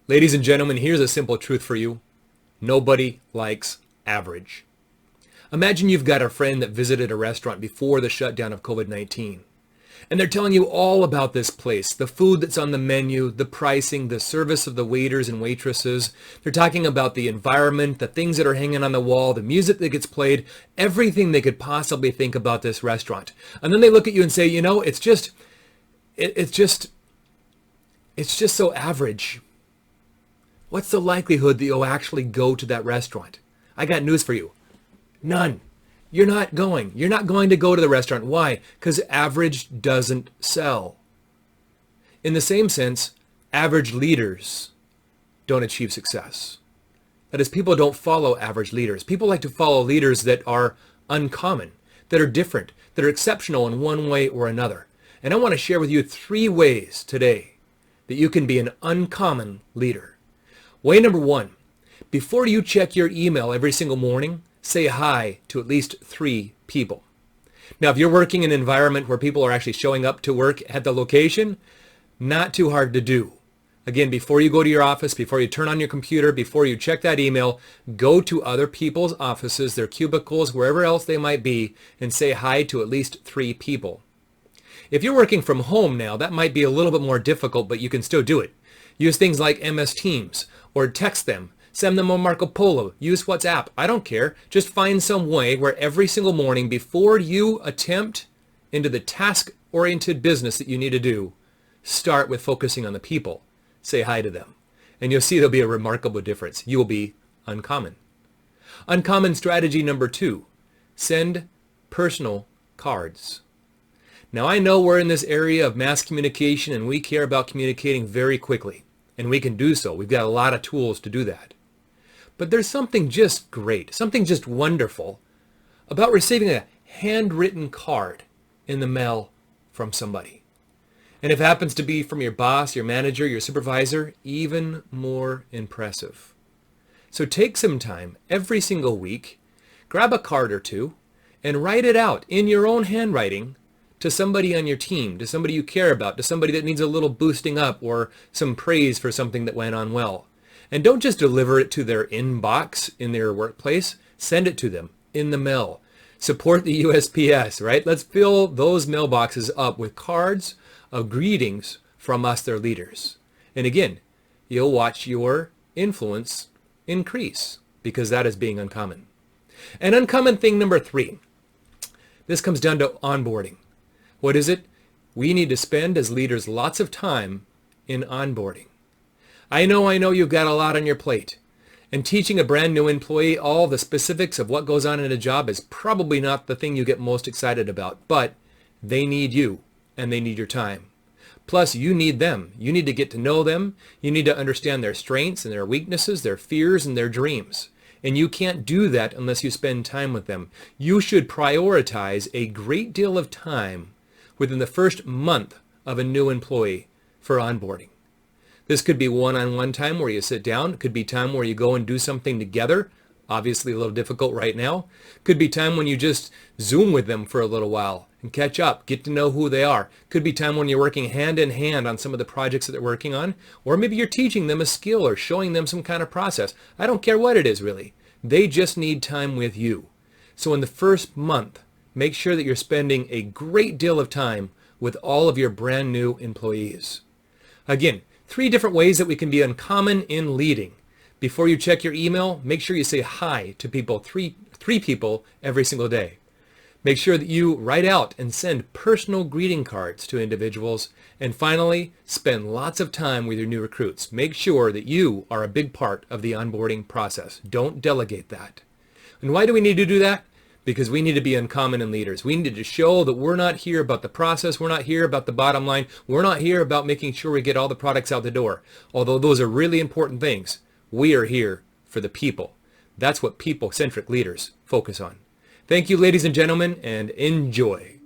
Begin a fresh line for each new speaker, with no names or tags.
Ladies and gentlemen, here's a simple truth for you. Nobody likes average. Imagine you've got a friend that visited a restaurant before the shutdown of COVID-19. And they're telling you all about this place, the food that's on the menu, the pricing, the service of the waiters and waitresses. They're talking about the environment, the things that are hanging on the wall, the music that gets played, everything they could possibly think about this restaurant. And then they look at you and say, it's just so average. What's the likelihood that you'll actually go to that restaurant? I got news for you. None. You're not going. You're not going to go to the restaurant. Why? Because average doesn't sell. In the same sense, average leaders don't achieve success. That is, people don't follow average leaders. People like to follow leaders that are uncommon, that are different, that are exceptional in one way or another. And I want to share with you 3 ways today that you can be an uncommon leader. Way number 1, before you check your email every single morning, say hi to at least 3 people. Now, if you're working in an environment where people are actually showing up to work at the location, not too hard to do. Again, before you go to your office, before you turn on your computer, before you check that email, go to other people's offices, their cubicles, wherever else they might be, and say hi to at least 3 people. If you're working from home now, that might be a little bit more difficult, but you can still do it. Use things like MS Teams or text them. Send them a Marco Polo. Use WhatsApp. I don't care. Just find some way where every single morning before you attempt into the task-oriented business that you need to do, start with focusing on the people. Say hi to them. And you'll see there'll be a remarkable difference. You will be uncommon. Uncommon strategy number 2. Send personal cards. Now, I know we're in this area of mass communication and we care about communicating very quickly. And we can do so. We've got a lot of tools to do that. But there's something just great, something just wonderful about receiving a handwritten card in the mail from somebody. And if it happens to be from your boss, your manager, your supervisor, even more impressive. So take some time every single week, grab a card or 2, and write it out in your own handwriting to somebody on your team, to somebody you care about, to somebody that needs a little boosting up or some praise for something that went on well. And don't just deliver it to their inbox in their workplace. Send it to them in the mail. Support the USPS, right? Let's fill those mailboxes up with cards of greetings from us, their leaders. And again, you'll watch your influence increase because that is being uncommon. And uncommon thing number 3. This comes down to onboarding. What is it? We need to spend as leaders lots of time in onboarding. I know you've got a lot on your plate. And teaching a brand new employee all the specifics of what goes on in a job is probably not the thing you get most excited about. But they need you and they need your time. Plus, you need them. You need to get to know them. You need to understand their strengths and their weaknesses, their fears and their dreams. And you can't do that unless you spend time with them. You should prioritize a great deal of time within the first month of a new employee for onboarding. This could be one-on-one time where you sit down. It could be time where you go and do something together. Obviously a little difficult right now. Could be time when you just Zoom with them for a little while and catch up, get to know who they are. Could be time when you're working hand in hand on some of the projects that they're working on. Or maybe you're teaching them a skill or showing them some kind of process. I don't care what it is really. They just need time with you. So in the first month, make sure that you're spending a great deal of time with all of your brand new employees. Again, 3 different ways that we can be uncommon in leading. Before you check your email, make sure you say hi to people, three people every single day. Make sure that you write out and send personal greeting cards to individuals. And finally, spend lots of time with your new recruits. Make sure that you are a big part of the onboarding process. Don't delegate that. And why do we need to do that? Because we need to be uncommon in leaders. We need to show that we're not here about the process. We're not here about the bottom line. We're not here about making sure we get all the products out the door. Although those are really important things, we are here for the people. That's what people-centric leaders focus on. Thank you, ladies and gentlemen, and enjoy.